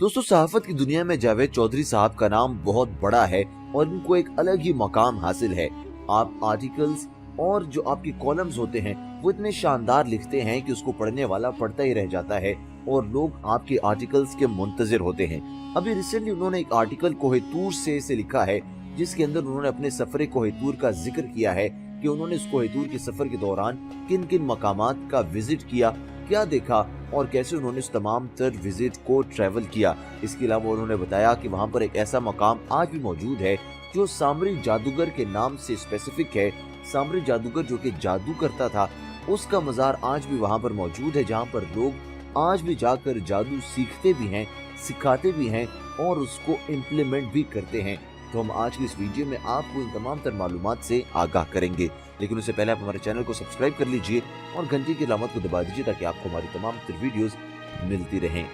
दोस्तों, सहाफत की दुनिया में जावेद चौधरी साहब का नाम बहुत बड़ा है और इनको एक अलग ही मकाम हासिल है। आप आर्टिकल्स और जो आपके कॉलम्स होते हैं वो इतने शानदार लिखते हैं कि उसको पढ़ने वाला पढ़ता ही रह जाता है और लोग आपके आर्टिकल्स के मुंतजिर होते हैं। अभी रिसेंटली उन्होंने एक आर्टिकल कोहितूर से लिखा है, जिसके अंदर उन्होंने अपने सफर कोहितूर का जिक्र किया है कि उन्होंने इस कोहितूर के सफर के दौरान किन किन मकामात का विजिट किया, क्या देखा और कैसे उन्होंने इस तमाम तर विजिट को ट्रैवल किया। इसके अलावा उन्होंने बताया कि वहाँ पर एक ऐसा मकाम आज भी मौजूद है जो सामरी जादूगर के नाम से स्पेसिफिक है। सामरी जादूगर जो कि जादू करता था, उसका मज़ार आज भी वहाँ पर मौजूद है, जहाँ पर लोग आज भी जाकर जादू सीखते भी हैं, सिखाते भी हैं और उसको इम्प्लीमेंट भी करते हैं। तो हम आज की इस वीडियो में आपको इन तमाम तर मालूमात से आगाह करेंगे, लेकिन उससे पहले आप हमारे चैनल को सब्सक्राइब कर लीजिए और घंटी की अलामत को दबा दीजिए ताकि आपको हमारी तमाम तर वीडियोस मिलती रहें।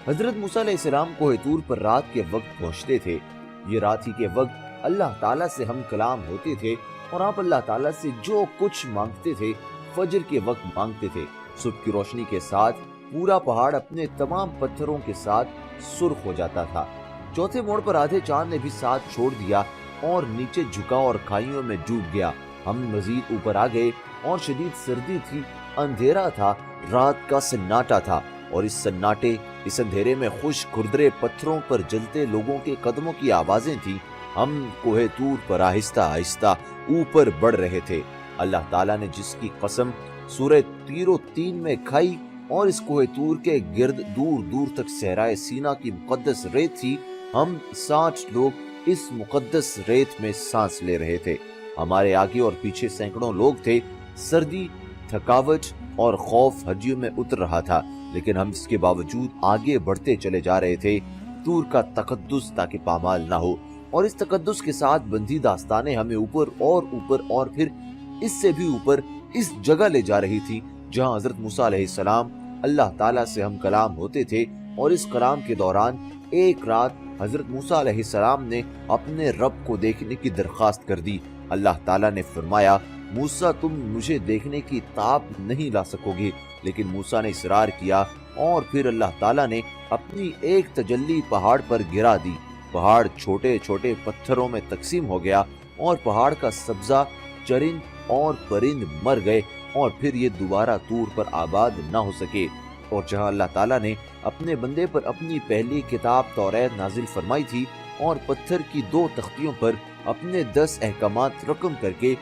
हजरत मूसा अलैहिस्सलाम कोहितूर पर रात के वक्त पहुंचते थे। ये रात ही के वक्त अल्लाह ताला से हम कलाम होते थे और आप अल्लाह ताला से जो कुछ मांगते थे फजर के वक्त मांगते थे। सुबह की रोशनी के साथ पूरा पहाड़ अपने तमाम पत्थरों के साथ सुर्ख हो जाता था। चौथे मोड़ पर आधे चांद ने भी साथ छोड़ दिया और नीचे झुका और खाइयों में डूब गया। हम मजीद ऊपर आ गए और शदीद सर्दी थी, अंधेरा था, रात का सन्नाटा था और इस सन्नाटे, इस अंधेरे में खुश खुरदरे पत्थरों पर जलते लोगों के कदमों की आवाजें थी। हम कोहितूर पर आहिस्ता आहिस्ता ऊपर बढ़ रहे थे। अल्लाह ताला ने जिसकी कसम सूरह तीरो 3 में खाई और इस कोहितूर के गिर्द दूर दूर तक सहराए सीना की मुकद्दस रेत थी, हम 60 लोग इस मुकद्दस रेत में सांस ले रहे थे। हमारे आगे और पीछे सैकड़ों लोग थे। सर्दी, थकावट और खौफ हड्डियों में उतर रहा था, लेकिन हम इसके बावजूद आगे बढ़ते चले जा रहे थे। तूर का तकद्दुस ताकि पामाल ना हो और इस तकद्दुस के साथ बंधी दास्तानें हमें ऊपर और फिर इससे भी ऊपर इस जगह ले जा रही थी जहां हजरत मूसा अलैहिस्सलाम अल्लाह ताला से हम कलाम होते थे। और इस कलाम के दौरान एक रात हजरत मूसा अलैहिस्सलाम ने अपने रब को देखने की दरख्वास्त कर दी। अल्लाह ताला ने फरमाया, मूसा तुम मुझे देखने की ताब नहीं ला सकोगे, लेकिन मूसा ने इसरार किया और फिर अल्लाह ताला ने अपनी एक तजल्ली पहाड़ पर गिरा दी। पहाड़ छोटे छोटे पत्थरों में तकसीम हो गया और पहाड़ का सब्जा, चरिंद और परिंद मर गए और फिर ये दोबारा तूर पर आबाद न हो सके। और जहां अल्लाह ताला ने अपने बंदे पर अपनी पहली किताब तौरात नाजिल फरमाई थी और पत्थर की 2 तख्तियों पर अपने 10 अहकामात रकम करके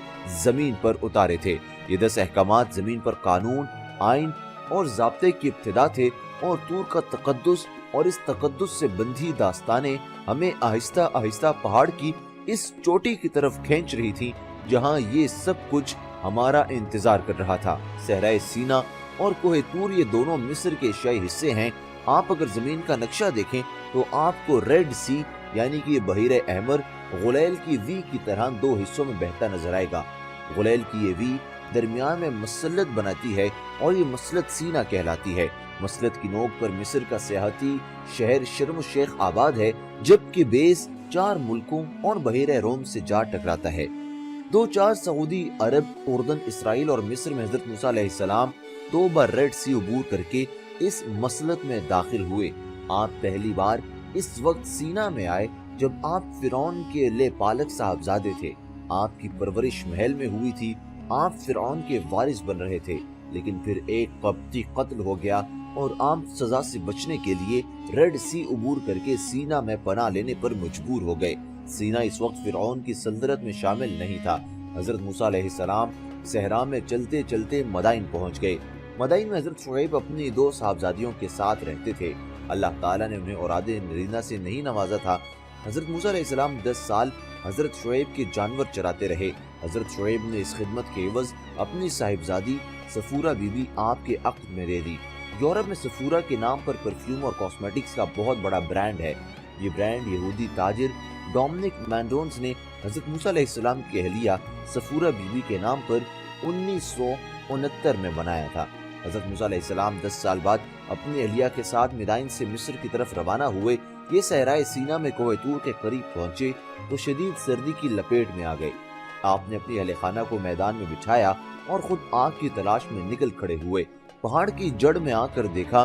जमीन पर उतारे थे। ये 10 अहकामात जमीन पर कानून, आइन और ज़ाब्ते की इब्तिदा थे और तूर का तकद्दुस और इस तकद्दुस से बंधी दास्तानें हमें आहिस्ता आहिस्ता पहाड़ की इस चोटी की तरफ खींच रही थी जहां ये सब कुछ हमारा इंतजार कर रहा था। सहराए सीना और कोहितूर ये दोनों मिस्र के एशियाई हिस्से हैं। आप अगर जमीन का नक्शा देखें तो आपको रेड सी यानी कि बहीर अहमर गुलैल की वी की तरह 2 हिस्सों में बहता नजर आएगा। गुलैल की ये वी दरमियान में मसलत बनाती है और ये मसलत सीना कहलाती है। मसलत की नोक पर मिस्र का सियाहती शहर शर्म शेख आबाद है, जबकि बेस 4 मुल्कों और बहीर रोम से जा टकराता है। 2-4 सऊदी अरब, उर्दन, इसराइल और मिस्र में हजरत मूसा अलैहिस्सलाम 2 बार रेड सी अबूर करके इस मसलत में दाखिल हुए। आप पहली बार इस वक्त सीना में आए जब आप फिरौन के ले पालक साहबजादे थे। आपकी परवरिश महल में हुई थी, आप फिरौन के वारिस बन रहे थे, लेकिन फिर एक कब्ती कत्ल हो गया और आप सजा से बचने के लिए रेड सी अबूर करके सीना में पनाह लेने पर मजबूर हो गए। सीना इस वक्त फिरौन की सल्तनत में शामिल नहीं था। हजरत मूसा अलैहिस्सलाम सहरा में चलते चलते मदाइन पहुंच गए। मदाइन में हजरत शुएब अपनी 2 साहबजादियों के साथ रहते थे। अल्लाह ताला ने उन्हें औलादे नरीना से नहीं नवाजा था। हजरत मूसा अलैहिस्सलाम 10 साल हजरत शुएब के जानवर चराते रहे। हजरत शुएब ने इस खिदमत के एवज अपनी साहिबजादी सफूरा बीबी आपके अक्द में दे दी। यूरोप में सफूरा के नाम पर परफ्यूम और कॉस्मेटिक्स का बहुत बड़ा ब्रांड है। ये ब्रांड यहूदी ताजिर डोमिनिक मैंडोन्स ने हजरत मूसा अलैहिस्सलाम की अहलिया सफूरा बीबी के नाम पर 1969 में बनाया था। हजरत मूसा अलैहिस्सलाम 10 साल बाद अपनी अहलिया के साथ मिदाइन से मिस्र की तरफ रवाना हुए। ये सहराए सीना में कोहितूर के करीब पहुंचे तो शदीद सर्दी की लपेट में आ गए। आपने अपनी अहले खाना को मैदान में बिछाया और खुद आग की तलाश में निकल खड़े हुए। पहाड़ की जड़ में आकर देखा,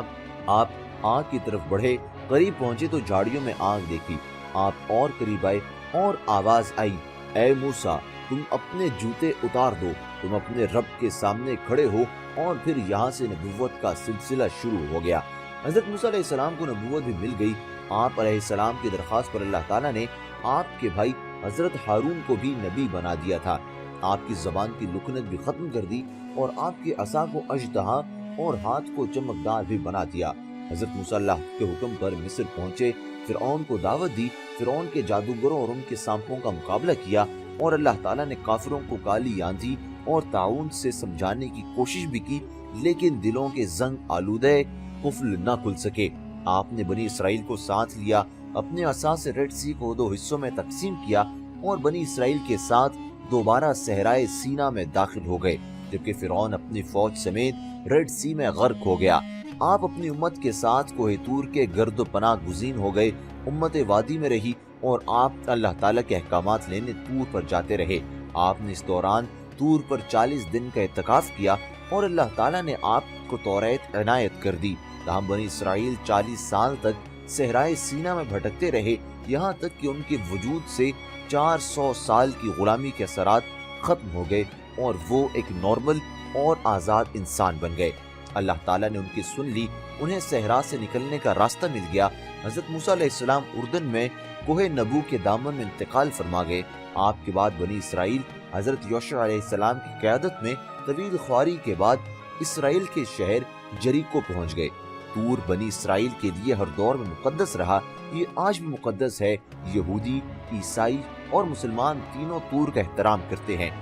आप आग की तरफ बढ़े करीब पहुंचे तो झाड़ियों में आग देखी। आप और करीब आए और आवाज आई, ए मूसा, तुम अपने जूते उतार दो, तुम अपने रब के सामने खड़े हो। और फिर यहाँ से नबुव्वत का सिलसिला शुरू हो गया। हजरत मूसा अलैहिस्सलाम को नबुव्वत भी मिल गई। आप अलैहिस्सलाम की दरख्वास्त पर अल्लाह ताला ने आपके भाई हजरत हारून को भी नबी बना दिया था। आपकी जबान की लुकनत भी खत्म कर दी और आपके असा को अजदहा और हाथ को चमकदार भी बना दिया। हजरत मूसा अल्लाह के हुक्म पर मिस्र पहुंचे, फिरौन को दावत दी, फिरौन के जादूगरों और उनके सांपों का मुकाबला किया और अल्लाह ताला ने काफिरों को काली आंधी और ताउन से समझाने की कोशिश भी की, लेकिन दिलों के जंग आलूदे कुफ्ल न खुल सके। आपने बनी इसराइल को साथ लिया, अपने असा से रेड सी को 2 हिस्सों में तकसीम किया और बनी इसराइल के साथ दोबारा सहराए सीना में दाखिल हो गए, जबकि फिरौन अपनी फौज समेत रेड सी में गर्क हो गया। आप अपनी उम्मत के साथ कोहे तूर के गर्द पनाह गुज़ीन हो गए। उम्मत वादी में रही और आप अल्लाह ताला के अहकामात लेने तूर पर जाते रहे। आपने इस दौरान तूर पर 40 दिन का इत्तिकाफ किया और अल्लाह ताला ने आपको तौरात इनायत कर दी। तहम बनी इसराइल 40 साल तक सहराए सीना में भटकते रहे, यहाँ तक कि उनके वजूद से 400 साल की गुलामी के असरात खत्म हो गए और वो एक नॉर्मल और आज़ाद इंसान बन गए। अल्लाह ताला ने उनकी सुन ली, उन्हें सहरा से निकलने का रास्ता मिल गया। हजरत मूसा अलैहिस्सलाम उर्दन में कोहे नबू के दामन में इंतकाल फरमा गए। आपके बाद बनी इसराइल हजरत योशुआ अलैहिस्सलाम की क़यादत में तवील ख्वारी के बाद इसराइल के शहर जरीको पहुंच गए। तूर बनी इसराइल के लिए हर दौर में मुकद्दस रहा, ये आज भी मुकद्दस है। यहूदी, ईसाई और मुसलमान तीनों तूर का एहतराम करते हैं।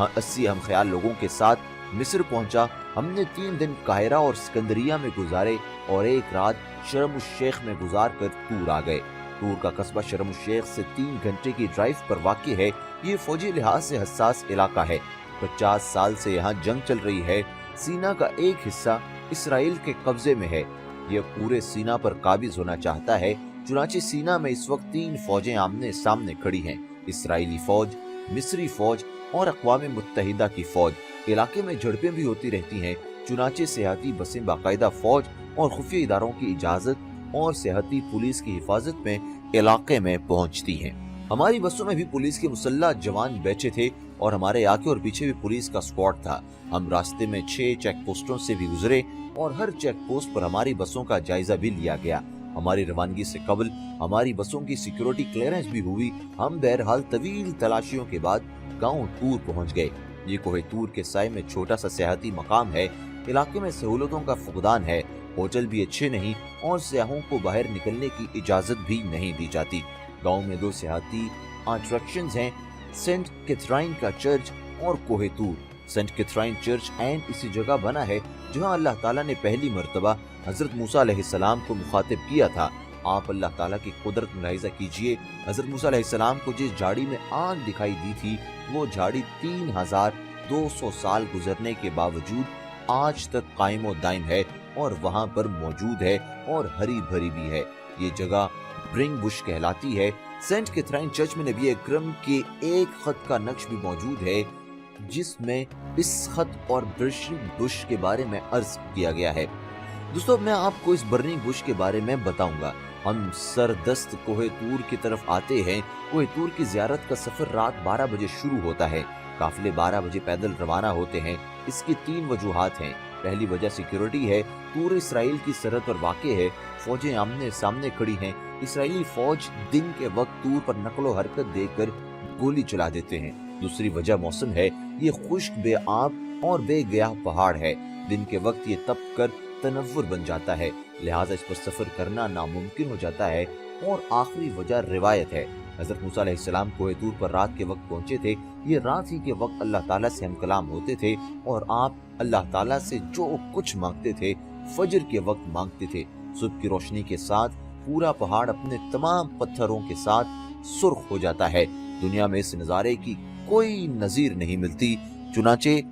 80 हम ख्याल लोगों के साथ मिस्र पहुंचा। हमने 3 दिन काहिरा और सिकंदरिया में गुजारे और एक रात शर्म शेख में गुजार कर तूर आ गए। तूर का कस्बा शर्म शेख से 3 घंटे की ड्राइव पर वाक़ है। ये फौजी लिहाज से हसास इलाका है। 50 साल से यहाँ जंग चल रही है। सीना का एक हिस्सा इसराइल के कब्जे में है। यह पूरे सीना पर काबिज होना चाहता है। चुनाचे सीना में इस वक्त 3 फौजें आमने सामने खड़ी हैं, इसराइली फौज, मिस्री फौज और अक़वाम मुत्तहिदा की फौज। इलाके में झड़पें भी होती रहती हैं। चुनाचे सेहती बसें बाकायदा फौज और खुफिया इदारों की इजाजत और सेहती पुलिस की हिफाजत में इलाके में पहुंचती हैं। हमारी बसों में भी पुलिस के मुसल्लह जवान बैठे थे और हमारे आगे और पीछे भी पुलिस का स्क्वाड था। हम रास्ते में 6 चेक पोस्टों से भी गुजरे और हर चेक पोस्ट पर हमारी बसों का जायजा भी लिया गया। हमारी रवानगी से कबल हमारी बसों की सिक्योरिटी क्लियरेंस भी हुई। हम बहरहाल तवील तलाशियों के बाद गांव तूर पहुंच गए। ये कोहे तूर के साए में छोटा सा सियाहती मकाम है। इलाके में सहूलतों का फुकदान है, होटल भी अच्छे नहीं और सियाहों को बाहर निकलने की इजाजत भी नहीं दी जाती। गांव में 2 सियाहती अट्रैक्शंस हैं, सेंट कैथरीन का चर्च और कोहे तूर। सेंट कैथरीन चर्च एंड इसी जगह बना है जहां अल्लाह ताला ने पहली मर्तबा हजरत मूसा अलैहिस्सलाम को मुखातिब किया था। आप अल्लाह ताला की कुदरत मुलाहिजा कीजिए। हजरत मूसा अलैहिस्सलाम को जिस झाड़ी में आग दिखाई दी थी, वो झाड़ी 3200 साल गुजरने के बावजूद आज तक कायम और दायम है और वहाँ पर मौजूद है और हरी भरी भी है। ये जगह ब्रिंग बुश कहलाती है। सेंट कैथरीन चर्च में नबी अकरम के एक खत का नक्श भी मौजूद है, जिसमें इस खत और ब्रिंग बुश के बारे में अर्ज किया गया है। दोस्तों, मैं आपको इस बर्निंग बुश के बारे में बताऊंगा। हम सरदस्त कोहे तूर की तरफ आते हैं। कोहे तूर की जियारत का सफर रात 12 बजे शुरू होता है। काफिले 12 बजे पैदल रवाना होते हैं। इसकी 3 वजूहात हैं। पहली वजह सिक्योरिटी है। तूर इसराइल की सरहद पर वाक़े है। फौजें आमने सामने खड़ी हैं। इसराइली फौज दिन के वक्त तूर पर नकलो हरकत देकर गोली चला देते हैं। दूसरी वजह मौसम है। ये खुश्क, बेआब और बेगयाह पहाड़ है। दिन के वक्त ये तप कर तनव्वुर बन जाता है, लिहाजा इस पर सफर करना नामुमकिन हो जाता है। और आखिरी वजह रिवायत है। हजरत मूसा अलैहिस्सलाम कोहे तूर पर रात के वक्त पहुंचे थे। ये रात ही के वक्त अल्लाह ताला से हम कलाम होते थे और आप अल्लाह ताला से जो कुछ मांगते थे फजर के वक्त मांगते थे। सुबह की रोशनी के साथ पूरा पहाड़ अपने तमाम पत्थरों के साथ सुर्ख हो जाता है। दुनिया में इस नज़ारे की कोई नजीर नहीं मिलती। चुनाचे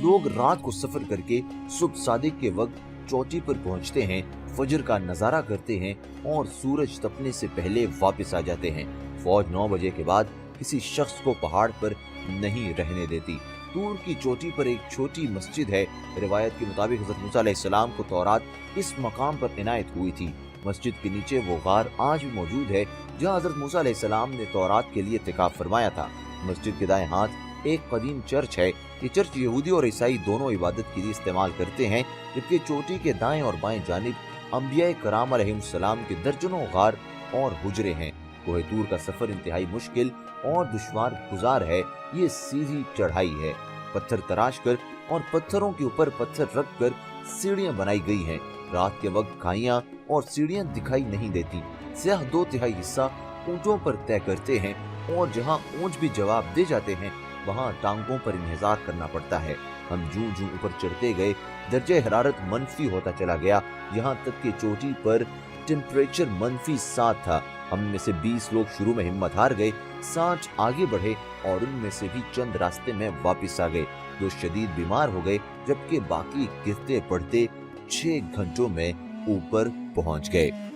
लोग रात को सफर करके सुबह सादिक के वक्त चोटी पर पहुंचते हैं, फजर का नजारा करते हैं और सूरज तपने से पहले वापस आ जाते हैं। फौज 9 बजे के बाद किसी शख्स को पहाड़ पर नहीं रहने देती। तूर की चोटी पर एक छोटी मस्जिद है। रिवायत के मुताबिक हजरत मूसा अलैहिस्सलाम को तौरात इस मकाम पर इनायत हुई थी। मस्जिद के नीचे वो गार आज भी मौजूद है जहाँ हजरत मूसा अलैहिस्सलाम ने तौरात के लिए इत्तिकाफ फरमाया था। मस्जिद के दाएं हाथ एक कदीम चर्च है। ये चर्च यहूदी और ईसाई दोनों इबादत के लिए इस्तेमाल करते हैं, जबकि चोटी के दाएं और बाएं जानिब अंबिया कराम अलैहिस्सलाम के दर्जनों गार और हुजरे हैं। कोहे तूर का सफर इंतहाई मुश्किल और दुश्वार गुजार है। ये सीधी चढ़ाई है, पत्थर तराश कर और पत्थरों के ऊपर पत्थर रख कर सीढ़ियां बनाई गई हैं। रात के वक्त खाइयां और सीढ़ियां दिखाई नहीं देती। सियाह 2/3 हिस्सा ऊंटों पर तय करते हैं और जहां ऊंट भी जवाब दे जाते हैं वहां टांगों पर इंतजार करना पड़ता है। हम जूं जूं ऊपर चढ़ते गए दर्जे हरारत मनफी होता चला गया, यहाँ तक कि चोटी पर टेम्परेचर -7 था। हम में से 20 लोग शुरू में हिम्मत हार गए, 60 आगे बढ़े और उनमें से भी चंद रास्ते में वापस आ गए जो शदीद बीमार हो गए, जबकि बाकी गिरते पड़ते 6 घंटों में ऊपर पहुंच गए।